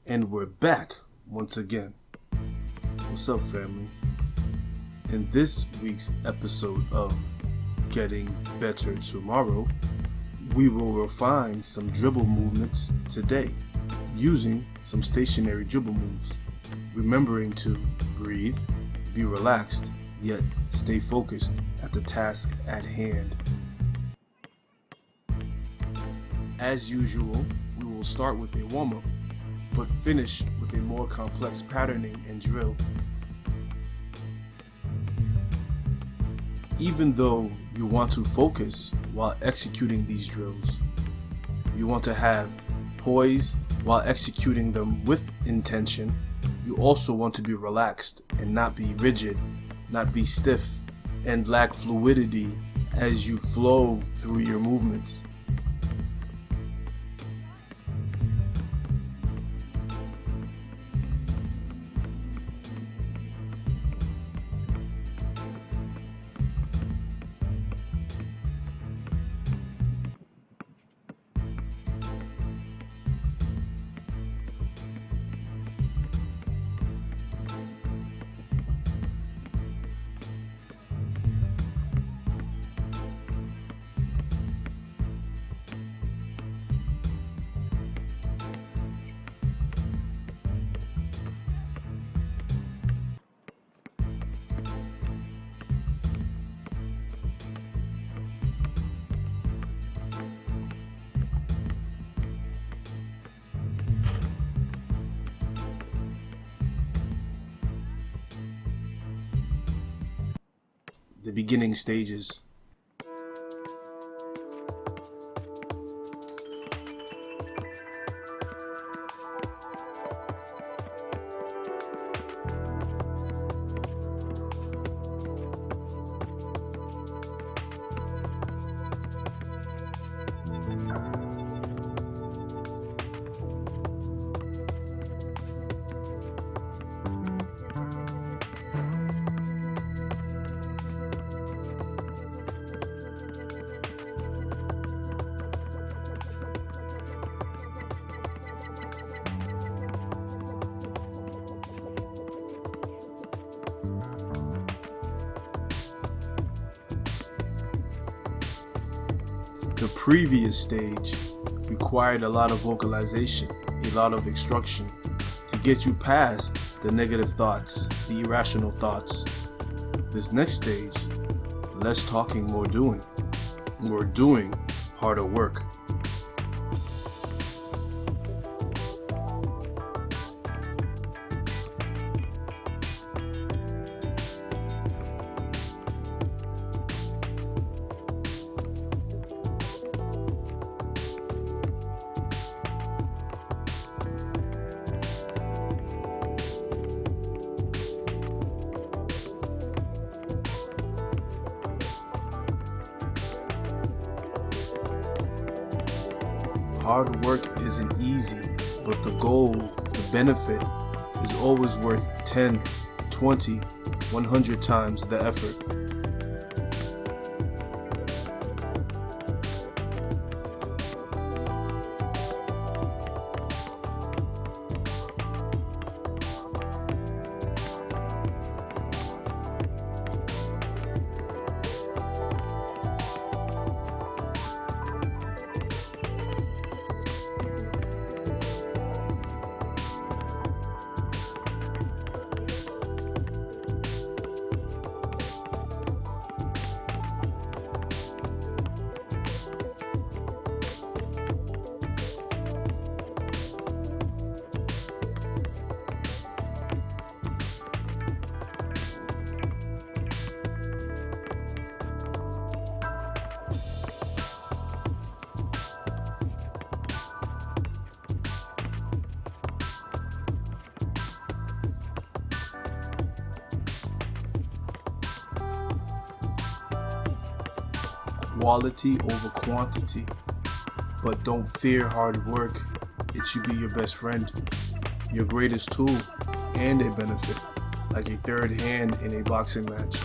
And we're back once again. What's up, family? In this week's episode of Getting Better Tomorrow, we will refine some dribble movements today using some stationary dribble moves, remembering to breathe, be relaxed, yet stay focused at the task at hand. As usual, we will start with a warm-up, but finish with a more complex patterning and drill. Even though you want to focus while executing these drills, you want to have poise while executing them with intention, you also want to be relaxed and not be rigid, not be stiff, and lack fluidity as you flow through your movements. The beginning stages. The previous stage required a lot of vocalization, a lot of instruction to get you past the negative thoughts, the irrational thoughts. This next stage, less talking, more doing. More doing, harder work. Hard work isn't easy, but the goal, the benefit, is always worth 10, 20, 100 times the effort. Quality over quantity. But don't fear hard work. It should be your best friend, your greatest tool, and a benefit, like a third hand in a boxing match.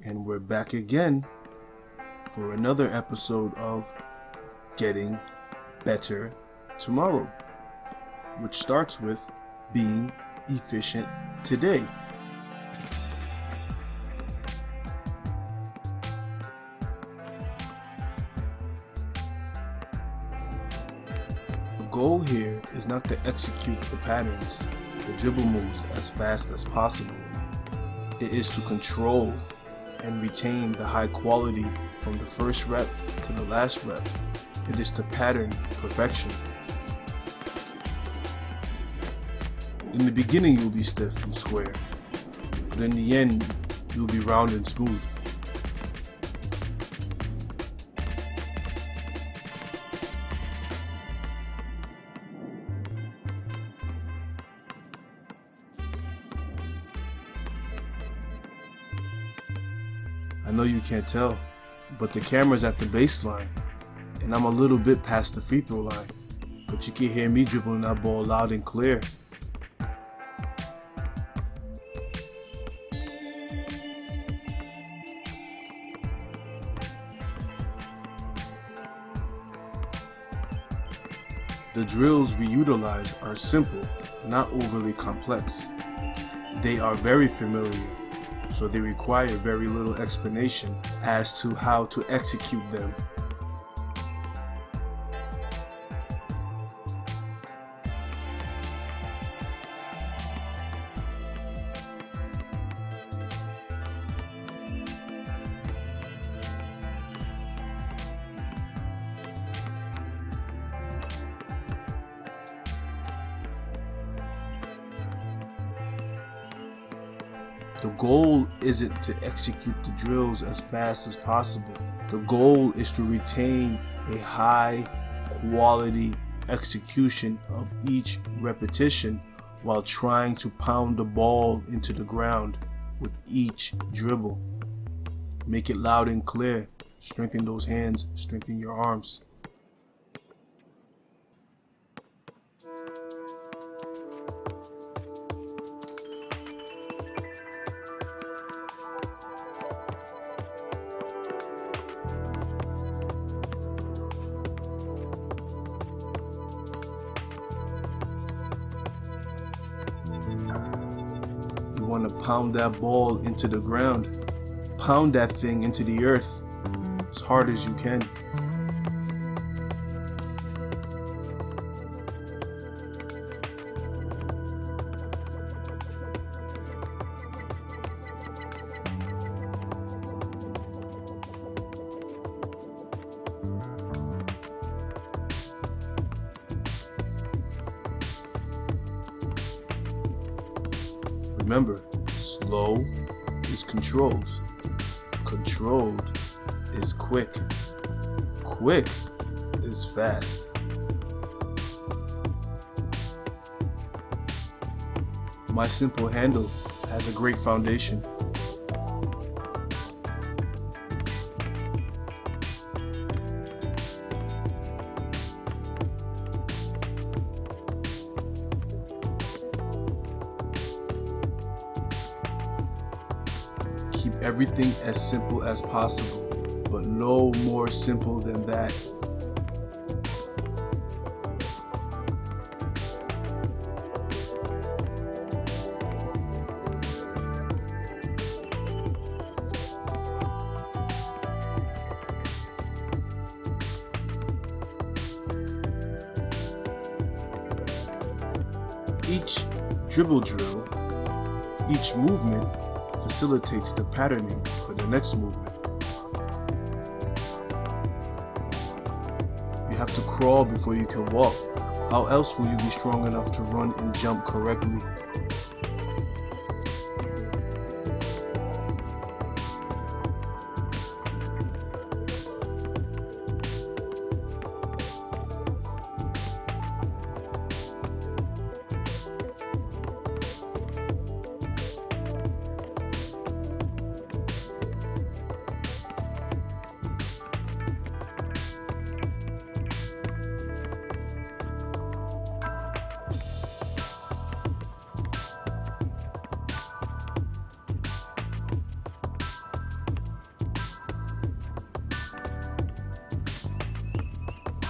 And we're back again for another episode of Getting Better Tomorrow, which starts with being efficient today. The goal here is not to execute the patterns, the dribble moves as fast as possible. It is to control and retain the high quality from the first rep to the last rep. It is to pattern perfection. In the beginning you'll be stiff and square, but in the end you'll be round and smooth. I know you can't tell, but the camera's at the baseline, and I'm a little bit past the free throw line, but you can hear me dribbling that ball loud and clear. The drills we utilize are simple, not overly complex. They are very familiar, so they require very little explanation as to how to execute them. The goal isn't to execute the drills as fast as possible. The goal is to retain a high quality execution of each repetition while trying to pound the ball into the ground with each dribble. Make it loud and clear. Strengthen those hands, strengthen your arms. You want to pound that ball into the ground. Pound that thing into the earth as hard as you can. Remember, slow is controlled. Controlled is quick. Quick is fast. My simple handle has a great foundation. Keep everything as simple as possible, but no more simple than that. Each dribble drill, each movement facilitates the patterning for the next movement. You have to crawl before you can walk. How else will you be strong enough to run and jump correctly?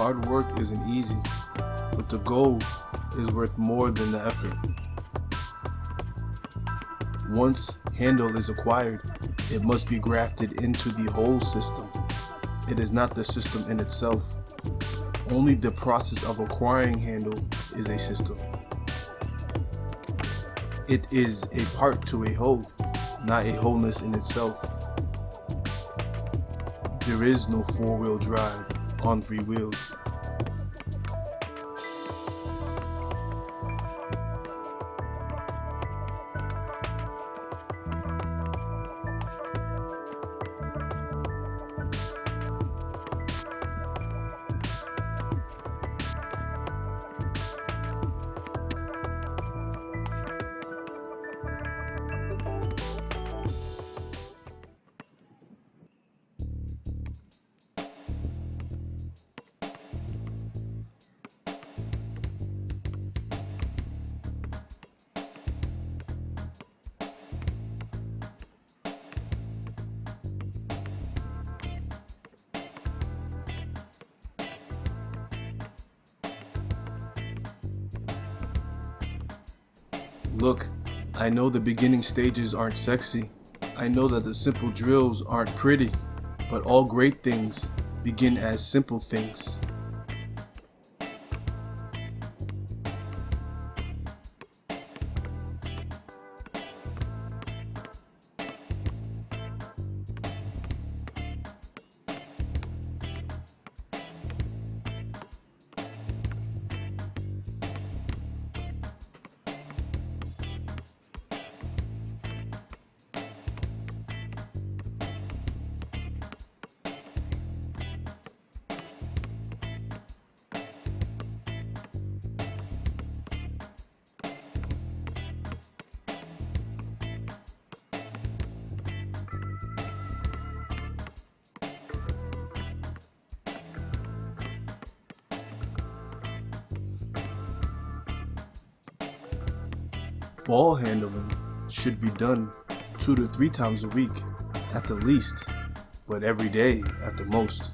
Hard work isn't easy, but the goal is worth more than the effort. Once handle is acquired, it must be grafted into the whole system. It is not the system in itself. Only the process of acquiring handle is a system. It is a part to a whole, not a wholeness in itself. There is no four-wheel drive on 3 wheels. Look, I know the beginning stages aren't sexy. I know that the simple drills aren't pretty, but all great things begin as simple things. Ball handling should be done 2 to 3 times a week at the least, but every day at the most.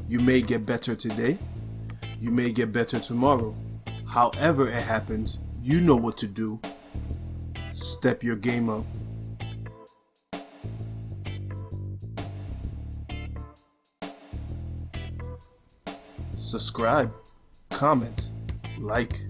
You may get better today, you may get better tomorrow. However it happens, you know what to do. Step your game up. Subscribe, comment, like.